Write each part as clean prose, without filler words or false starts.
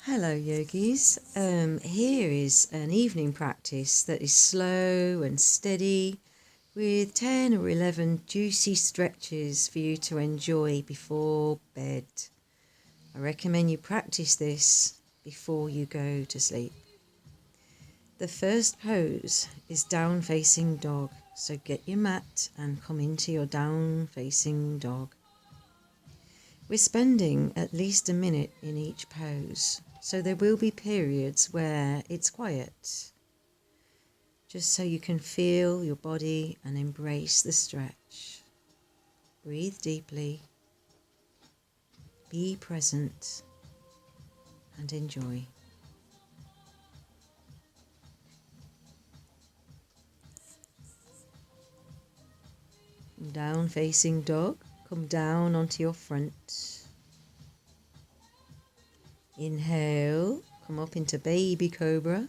Hello yogis, here is an evening practice that is slow and steady with 10 or 11 juicy stretches for you to enjoy before bed. I recommend you practice this before you go to sleep. The first pose is down facing dog, so get your mat and come into your down facing dog. We're spending at least a minute in each pose, so there will be periods where it's quiet, just so you can feel your body and embrace the stretch. Breathe deeply, be present, and enjoy. Down facing dog, come down onto your front. Inhale, come up into baby cobra.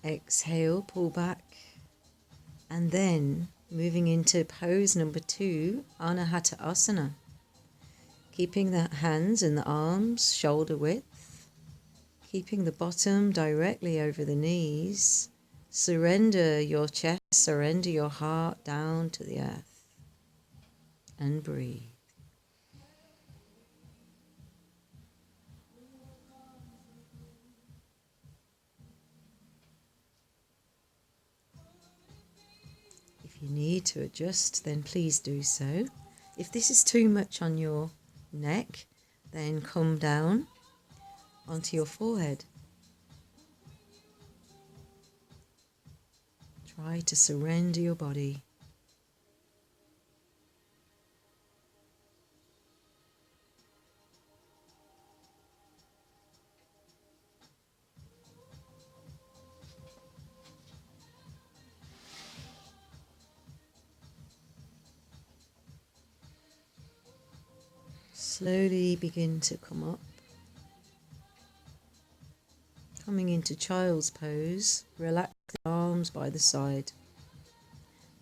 Exhale, pull back. And then moving into pose number 2, Anahata Asana. Keeping the hands and the arms shoulder width. Keeping the bottom directly over the knees. Surrender your chest, surrender your heart down to the earth. And breathe. If you need to adjust, then please do so. If this is too much on your neck, then come down onto your forehead. Try to surrender your body. Slowly begin to come up. Coming into child's pose, relax the arms by the side.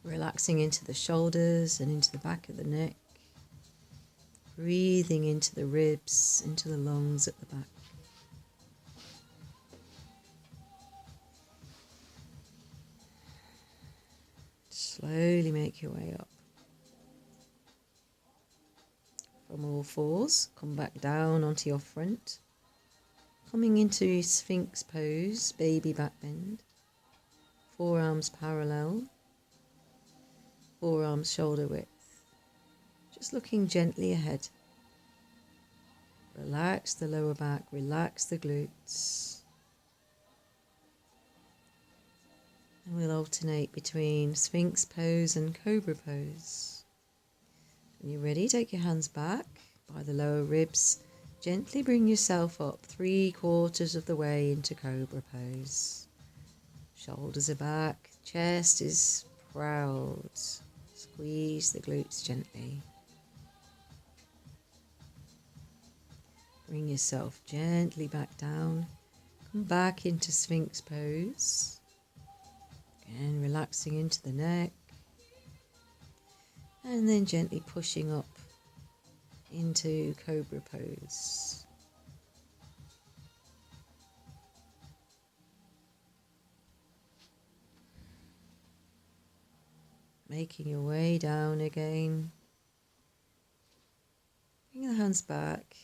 Relaxing into the shoulders and into the back of the neck. Breathing into the ribs, into the lungs at the back. Slowly make your way up. From all fours, come back down onto your front. Coming into Sphinx pose, baby back bend. Forearms parallel. Forearms shoulder width. Just looking gently ahead. Relax the lower back, relax the glutes. And we'll alternate between Sphinx pose and Cobra pose. When you're ready, take your hands back by the lower ribs. Gently bring yourself up 3/4 of the way into Cobra pose. Shoulders are back, chest is proud. Squeeze the glutes gently. Bring yourself gently back down. Come back into Sphinx pose. Again, relaxing into the neck. And then gently pushing up into Cobra pose. Making your way down again. Bring the hands back.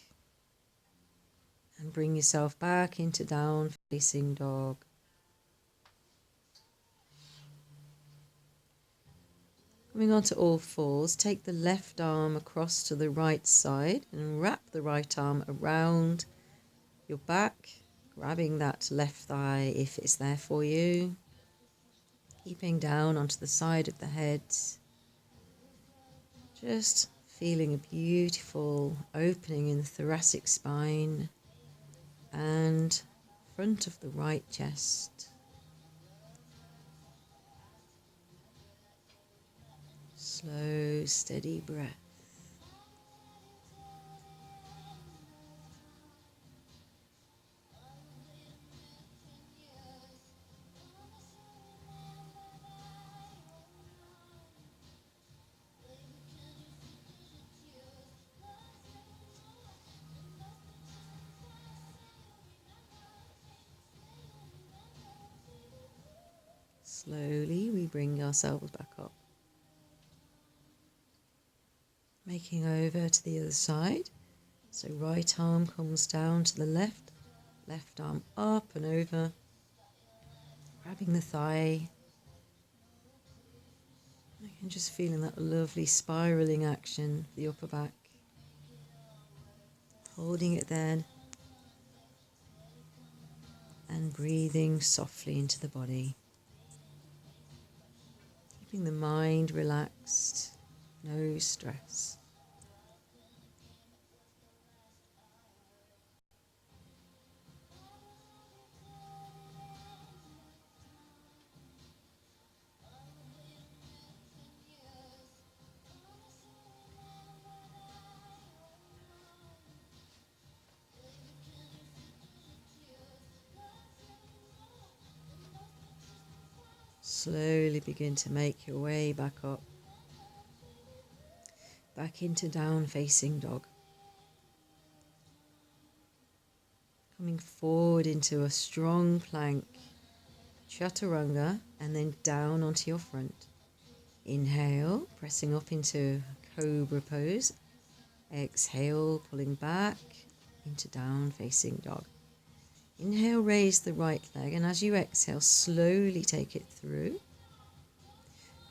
And bring yourself back into down facing dog. Coming onto all fours, take the left arm across to the right side and wrap the right arm around your back, grabbing that left thigh if it's there for you. Keeping down onto the side of the head. Just feeling a beautiful opening in the thoracic spine and front of the right chest. Slow, steady breath. Slowly we bring ourselves back up. Making over to the other side. So right arm comes down to the left, left arm up and over, grabbing the thigh. And just feeling that lovely spiraling action for the upper back. Holding it there. And breathing softly into the body. Keeping the mind relaxed, no stress. Slowly begin to make your way back up. Back into down facing dog. Coming forward into a strong plank, chaturanga, and then down onto your front. Inhale, pressing up into cobra pose. Exhale, pulling back into down facing dog. Inhale, raise the right leg, and as you exhale, slowly take it through.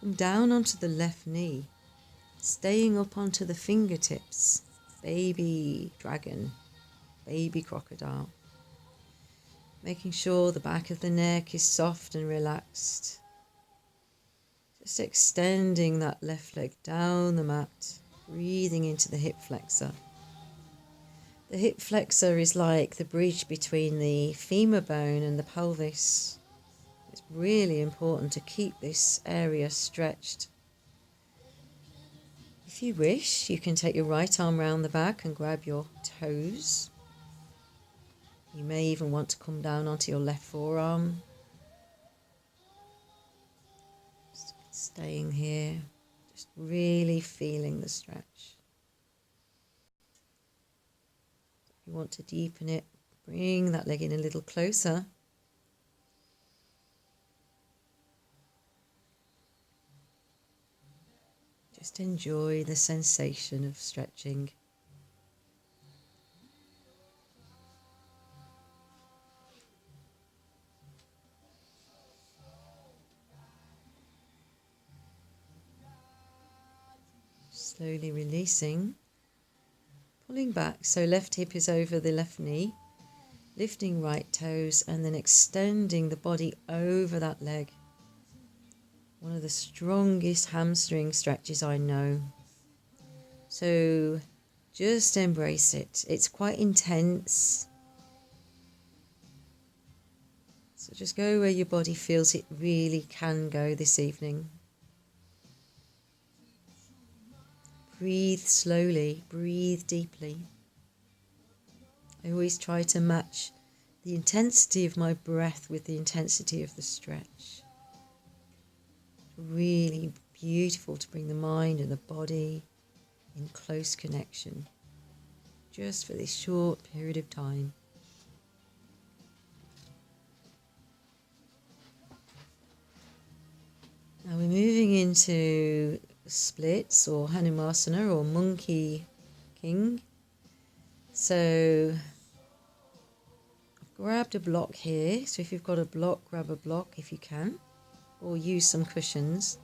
Come down onto the left knee, staying up onto the fingertips. Baby dragon, baby crocodile. Making sure the back of the neck is soft and relaxed. Just extending that left leg down the mat, breathing into the hip flexor. The hip flexor is like the bridge between the femur bone and the pelvis. It's really important to keep this area stretched. If you wish, you can take your right arm round the back and grab your toes. You may even want to come down onto your left forearm. Just staying here, just really feeling the stretch. You want to deepen it, bring that leg in a little closer. Just enjoy the sensation of stretching. Slowly releasing. Pulling back, so left hip is over the left knee, lifting right toes and then extending the body over that leg. One of the strongest hamstring stretches I know. So just embrace it. It's quite intense. So just go where your body feels it really can go this evening. Breathe slowly, breathe deeply. I always try to match the intensity of my breath with the intensity of the stretch. Really beautiful to bring the mind and the body in close connection, just for this short period of time. Now we're moving into splits or Hanumasana or monkey king. So I've grabbed a block here. So if you've got a block, grab a block if you can, or use some cushions.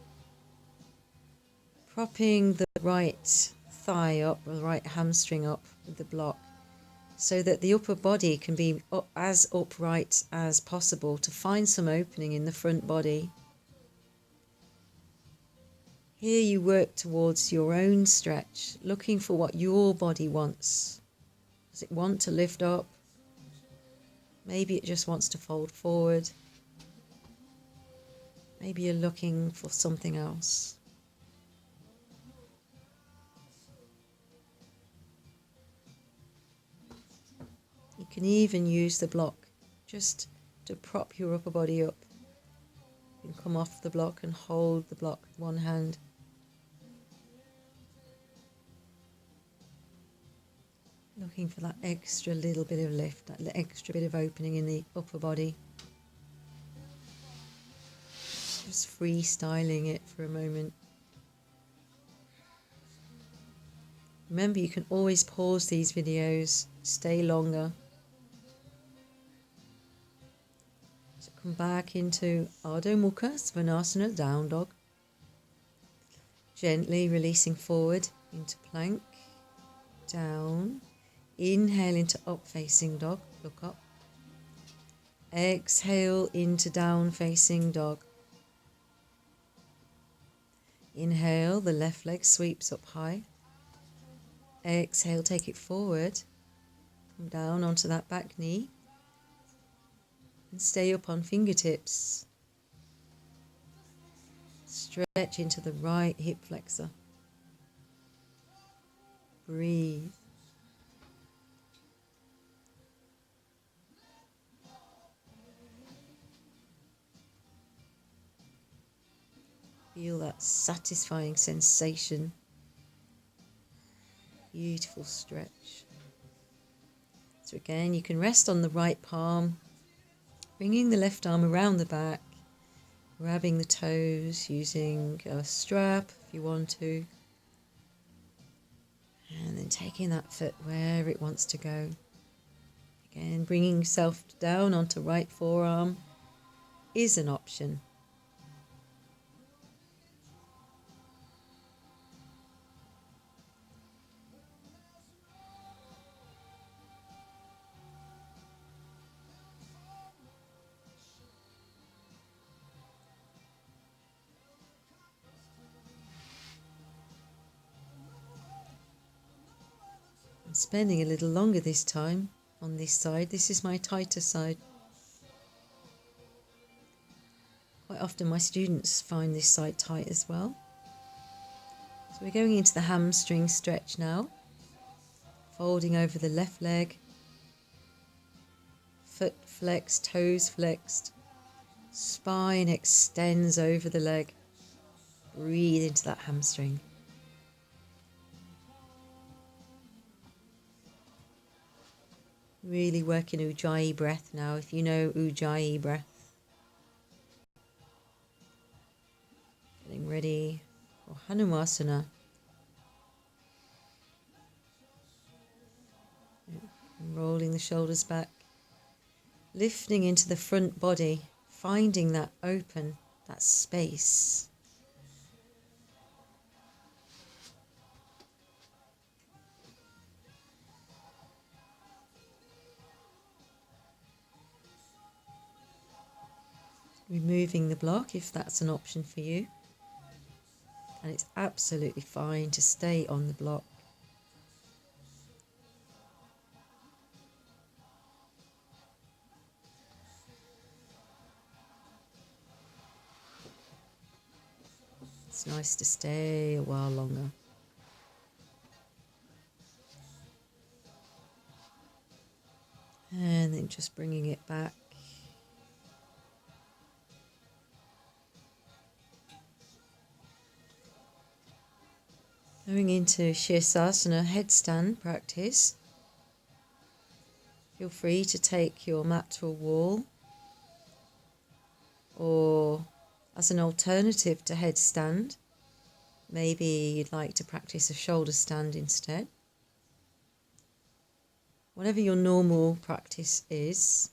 Propping the right thigh up or the right hamstring up with the block so that the upper body can be as upright as possible to find some opening in the front body. Here you work towards your own stretch, looking for what your body wants. Does it want to lift up? Maybe it just wants to fold forward. Maybe you're looking for something else. You can even use the block just to prop your upper body up. You can come off the block and hold the block with one hand. Looking for that extra little bit of lift, that extra bit of opening in the upper body. just freestyling it for a moment. Remember, you can always pause these videos, stay longer. So come back into Ardha Mukha Svanasana, down dog. Gently releasing forward into plank, down. Inhale into up facing dog, look up. Exhale into down facing dog. Inhale, the left leg sweeps up high. Exhale, take it forward. Come down onto that back knee. And stay up on fingertips. Stretch into the right hip flexor. Breathe. Feel that satisfying sensation. Beautiful stretch. So again, you can rest on the right palm, bringing the left arm around the back, grabbing the toes, using a strap if you want to, and then taking that foot where it wants to go. Again, bringing yourself down onto right forearm is an option. I'm spending a little longer this time on this side. This is my tighter side. Quite often my students find this side tight as well. So we're going into the hamstring stretch now. Folding over the left leg. Foot flexed, toes flexed. Spine extends over the leg. Breathe into that hamstring. Really working Ujjayi breath now, if you know Ujjayi breath. Getting ready for Hanumasana. Rolling the shoulders back. Lifting into the front body, finding that open, that space. Removing the block if that's an option for you. And it's absolutely fine to stay on the block. It's nice to stay a while longer. And then just bringing it back. Going into Shirsasana headstand practice. Feel free to take your mat to a wall, or as an alternative to headstand, maybe you'd like to practice a shoulder stand instead. Whatever your normal practice is.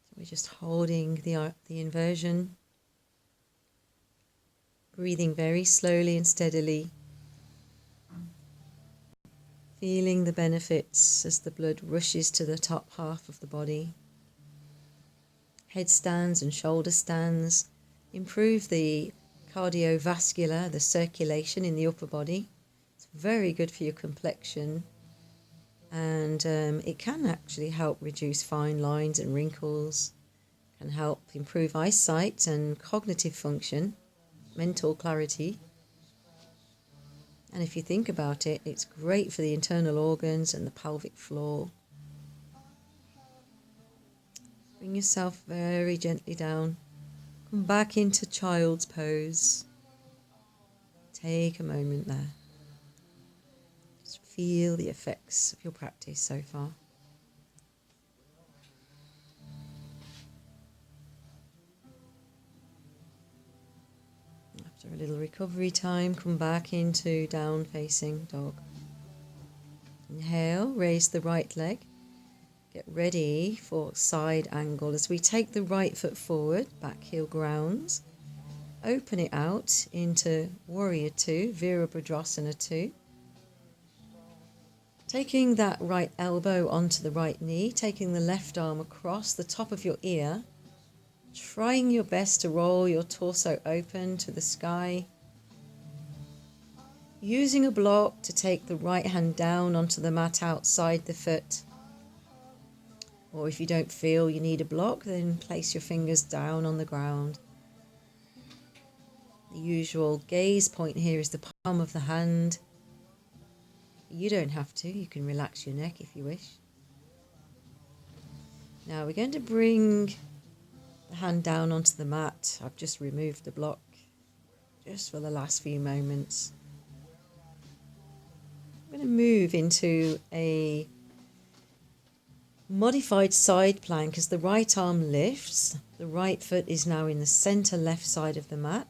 So we're just holding the inversion, breathing very slowly and steadily, feeling the benefits as the blood rushes to the top half of the body. Headstands and shoulder stands improve the cardiovascular, the circulation in the upper body. It's very good for your complexion, and it can actually help reduce fine lines and wrinkles, can help improve eyesight and cognitive function, mental clarity. And if you think about it, it's great for the internal organs and the pelvic floor. Bring yourself very gently down. Come back into child's pose. Take a moment there. Just feel the effects of your practice so far. After a little recovery time, come back into down facing dog. Inhale, raise the right leg. Get ready for side angle as we take the right foot forward, back heel grounds. Open it out into Warrior 2, Virabhadrasana 2. Taking that right elbow onto the right knee, taking the left arm across the top of your ear, trying your best to roll your torso open to the sky. Using a block to take the right hand down onto the mat outside the foot. Or if you don't feel you need a block, then place your fingers down on the ground. The usual gaze point here is the palm of the hand. You don't have to, you can relax your neck if you wish. Now we're going to bring the hand down onto the mat. I've just removed the block just for the last few moments. I'm going to move into a modified side plank as the right arm lifts. The right foot is now in the center left side of the mat.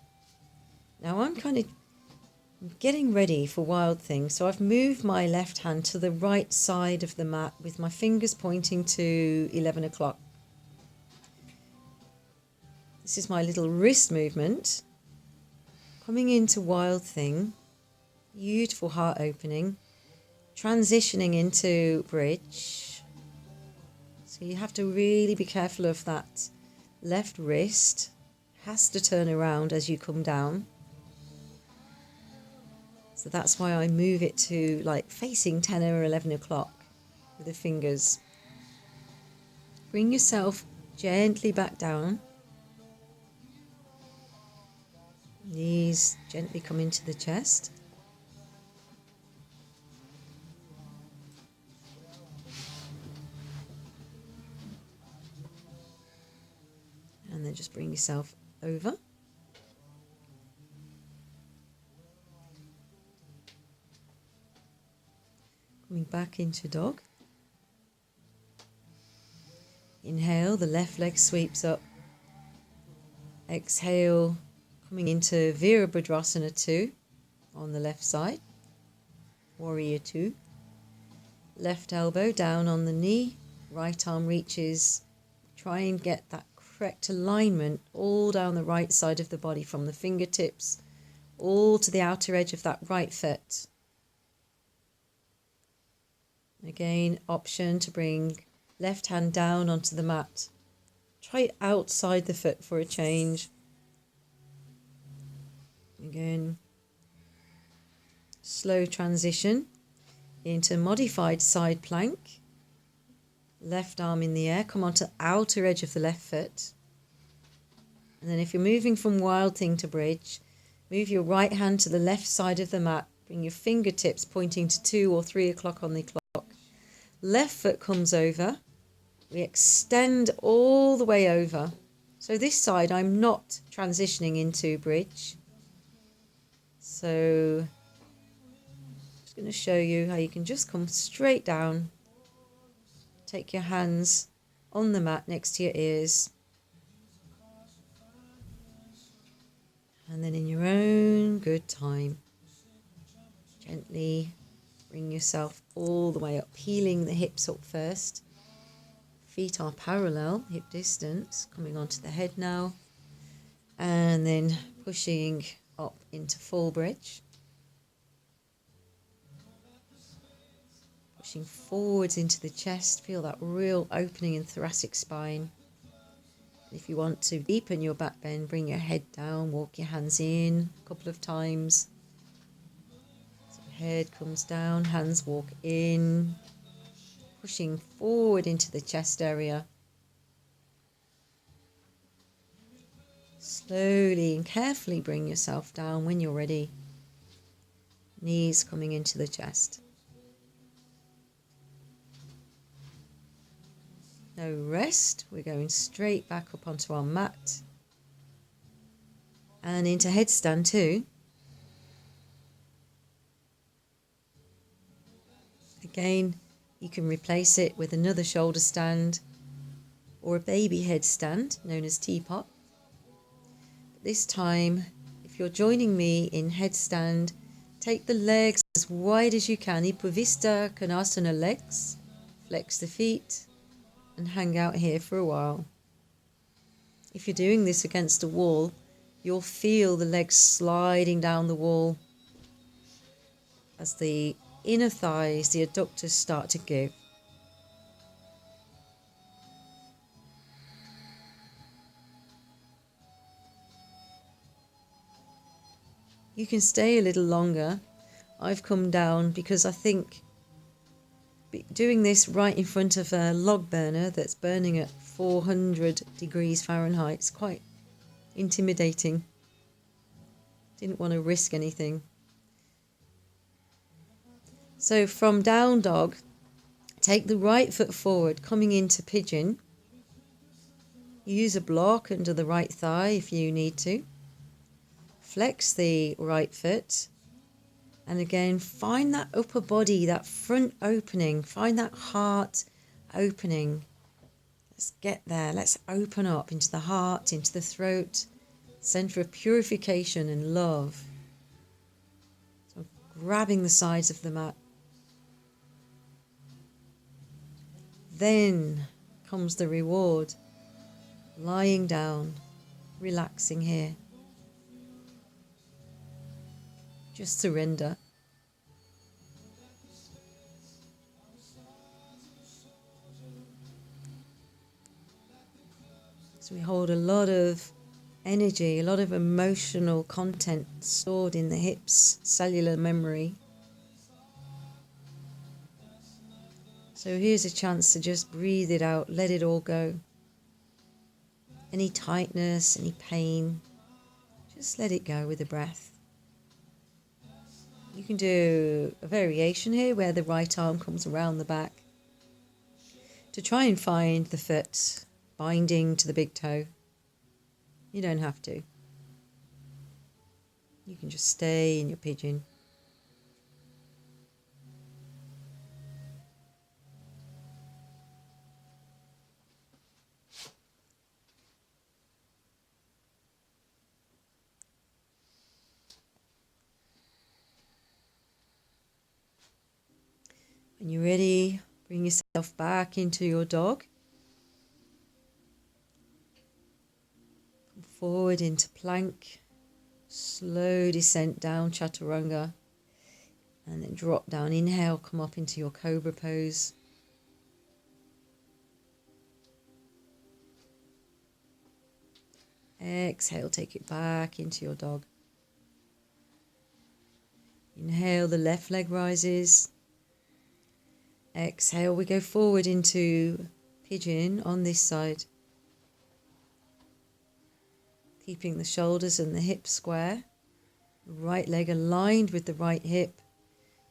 Now I'm kind of getting ready for Wild Thing, so I've moved my left hand to the right side of the mat with my fingers pointing to 11 o'clock. This is my little wrist movement. Coming into Wild Thing, beautiful heart opening, transitioning into bridge. So you have to really be careful of that left wrist. Has to turn around as you come down. So that's why I move it to like facing 10 or 11 o'clock with the fingers. Bring yourself gently back down. Knees gently come into the chest. And then just bring yourself over. Coming back into dog. Inhale, the left leg sweeps up. Exhale, coming into Virabhadrasana 2 on the left side. Warrior 2. Left elbow down on the knee. Right arm reaches. Try and get that correct alignment all down the right side of the body from the fingertips all to the outer edge of that right foot. Again, option to bring left hand down onto the mat. Try it outside the foot for a change. Again, slow transition into modified side plank. Left arm in the air, come onto the outer edge of the left foot. And then if you're moving from Wild Thing to bridge, move your right hand to the left side of the mat. Bring your fingertips pointing to 2 or 3 o'clock on the clock. Left foot comes over. We extend all the way over. So this side I'm not transitioning into bridge. So I'm just going to show you how you can just come straight down. Take your hands on the mat next to your ears. And then in your own good time, gently bring yourself all the way up, peeling the hips up first. Feet are parallel, hip distance, coming onto the head now. And then pushing up into full bridge. Pushing forwards into the chest, feel that real opening in thoracic spine. If you want to deepen your back bend, bring your head down, walk your hands in a couple of times. So head comes down, hands walk in, pushing forward into the chest area. Slowly and carefully bring yourself down when you're ready. Knees coming into the chest. No rest, we're going straight back up onto our mat and into headstand 2. Again, you can replace it with another shoulder stand or a baby headstand known as teapot. But this time, if you're joining me in headstand, take the legs as wide as you can, Upavista Konasana legs, flex the feet and hang out here for a while. If you're doing this against a wall, you'll feel the legs sliding down the wall as the inner thighs, the adductors start to give. You can stay a little longer. I've come down because I think doing this right in front of a log burner that's burning at 400 degrees Fahrenheit is quite intimidating. Didn't want to risk anything. So from down dog, take the right foot forward, coming into pigeon. Use a block under the right thigh if you need to. Flex the right foot. And again, find that upper body, that front opening. Find that heart opening. Let's get there. Let's open up into the heart, into the throat. Center of purification and love. So grabbing the sides of the mat. Then comes the reward. Lying down, relaxing here. Just surrender. So we hold a lot of energy, a lot of emotional content stored in the hips, cellular memory. So here's a chance to just breathe it out, let it all go. Any tightness, any pain, just let it go with the breath. You can do a variation here where the right arm comes around the back to try and find the foot binding to the big toe. You don't have to. You can just stay in your pigeon. When you're ready, bring yourself back into your dog. Come forward into plank. Slow descent down, chaturanga. And then drop down. Inhale, come up into your cobra pose. Exhale, take it back into your dog. Inhale, the left leg rises. Exhale, we go forward into pigeon on this side. Keeping the shoulders and the hips square. Right leg aligned with the right hip.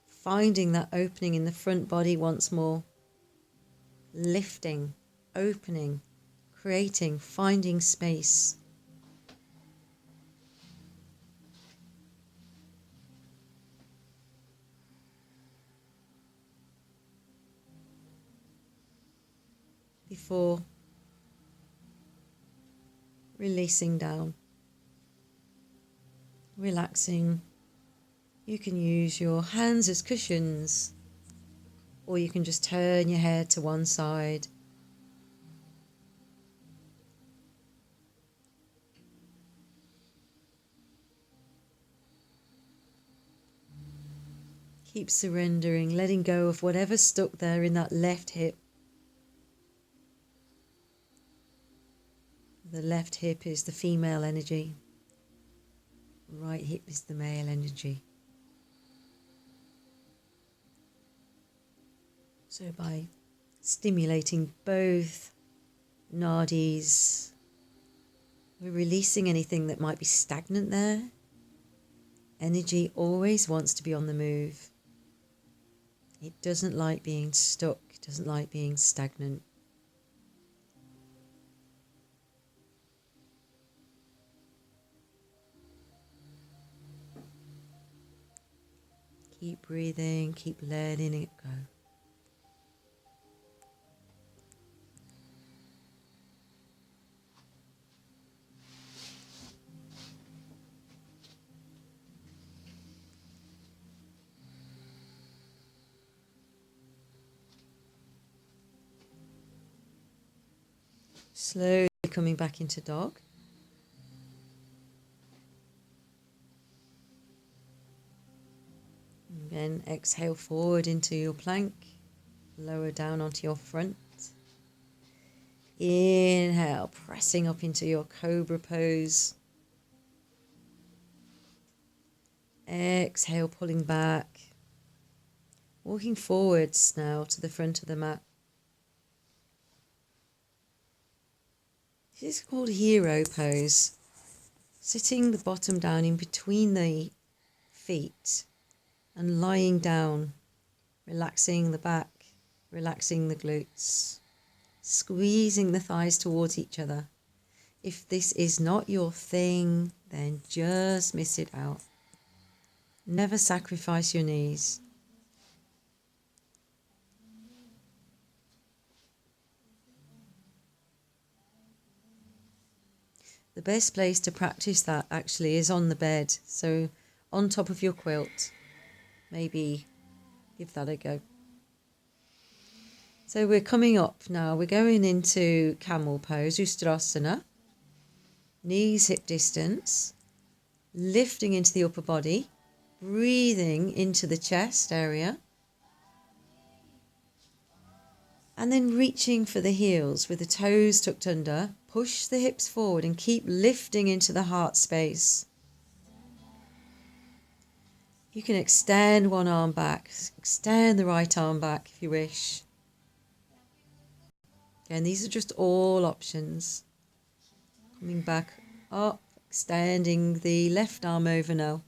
Finding that opening in the front body once more. Lifting, opening, creating, finding space. Before releasing down, relaxing. You can use your hands as cushions, or you can just turn your head to one side. Keep surrendering, letting go of whatever's stuck there in that left hip. The left hip is the female energy. Right hip is the male energy. So by stimulating both nadis, we're releasing anything that might be stagnant there. Energy always wants to be on the move. It doesn't like being stuck. It doesn't like being stagnant. Keep breathing, keep letting it go. Slowly coming back into dog. Again, exhale forward into your plank. Lower down onto your front. Inhale, pressing up into your cobra pose. Exhale, pulling back. Walking forwards now to the front of the mat. This is called hero pose. Sitting the bottom down in between the feet and lying down, relaxing the back, relaxing the glutes, squeezing the thighs towards each other. If this is not your thing, then just miss it out. Never sacrifice your knees. The best place to practice that actually is on the bed. So on top of your quilt, maybe give that a go. So we're coming up now. We're going into camel pose, Ustrasana. Knees hip distance. Lifting into the upper body. Breathing into the chest area. And then reaching for the heels with the toes tucked under. Push the hips forward and keep lifting into the heart space. You can extend one arm back. Extend the right arm back if you wish. Again, these are just all options. Coming back up, extending the left arm over now.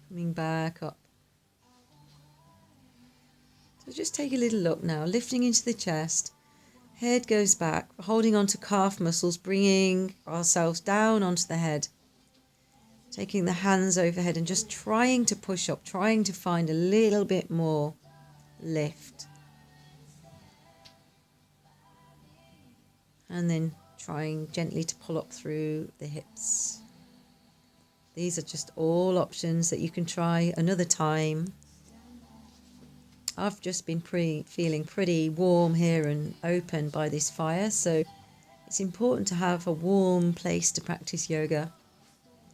Coming back up. So just take a little look now, lifting into the chest. Head goes back, holding on to calf muscles, bringing ourselves down onto the head. Taking the hands overhead and just trying to push up, trying to find a little bit more lift. And then trying gently to pull up through the hips. These are just all options that you can try another time. I've just been feeling pretty warm here and open by this fire, so it's important to have a warm place to practice yoga,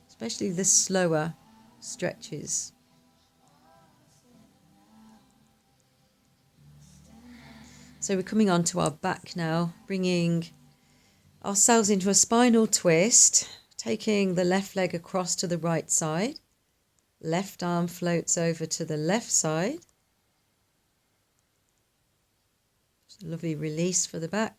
especially the slower stretches. So we're coming on to our back now, bringing ourselves into a spinal twist, taking the left leg across to the right side. Left arm floats over to the left side. Just a lovely release for the back.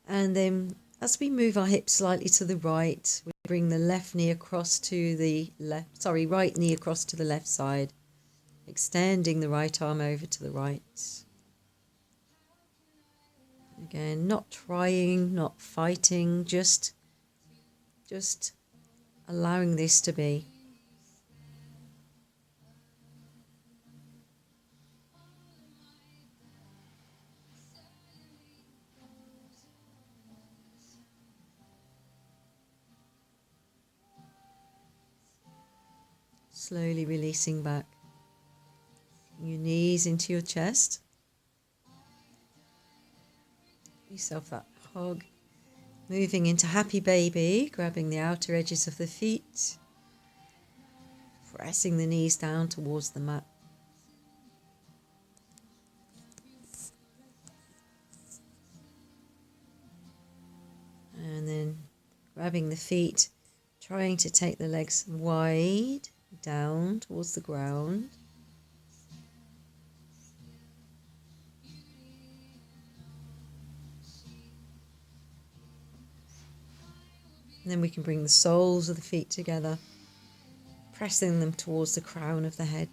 And then as we move our hips slightly to the right, we bring the left knee across to the right knee across to the left side, extending the right arm over to the right. Again, not trying, not fighting, just allowing this to be. Slowly releasing back. Your knees into your chest. Give yourself that hug. Moving into happy baby, grabbing the outer edges of the feet. Pressing the knees down towards the mat. And then grabbing the feet, trying to take the legs wide down towards the ground. And then we can bring the soles of the feet together, pressing them towards the crown of the head.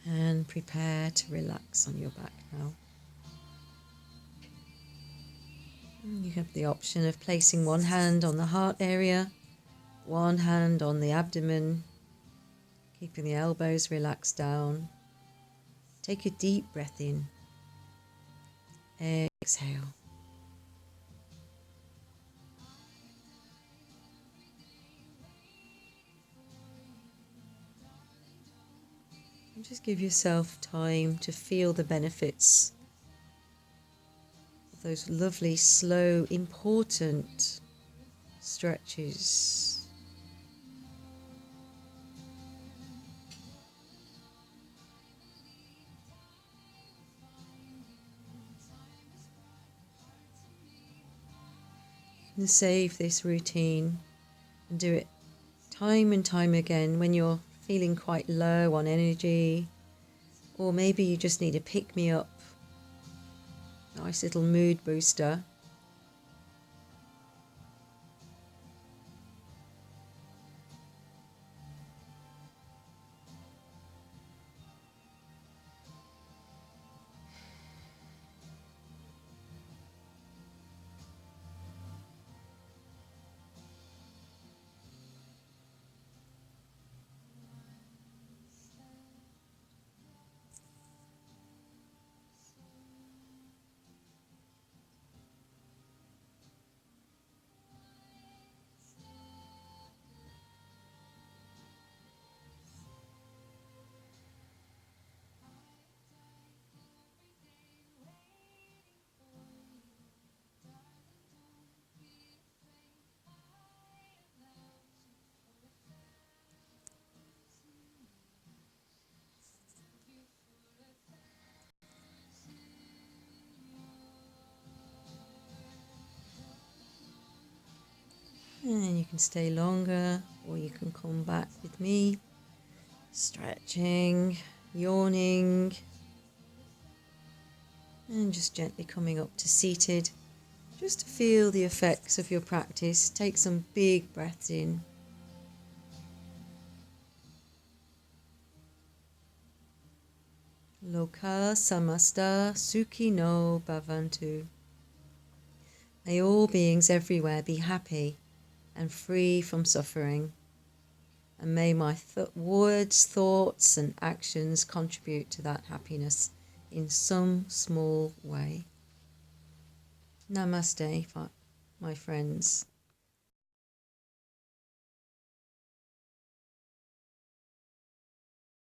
And prepare to relax on your back now. And you have the option of placing one hand on the heart area, One hand on the abdomen, keeping the elbows relaxed down. Take a deep breath in. Exhale. And just give yourself time to feel the benefits of those lovely, slow, important stretches. You can save this routine and do it time and time again when you're feeling quite low on energy, or maybe you just need a pick-me-up, nice little mood booster. And you can stay longer, or you can come back with me, stretching, yawning, and just gently coming up to seated, just to feel the effects of your practice. Take some big breaths in. Loka samasta sukhi no bhavantu. May all beings everywhere be happy and free from suffering. And may my words, thoughts and actions contribute to that happiness in some small way. Namaste, my friends.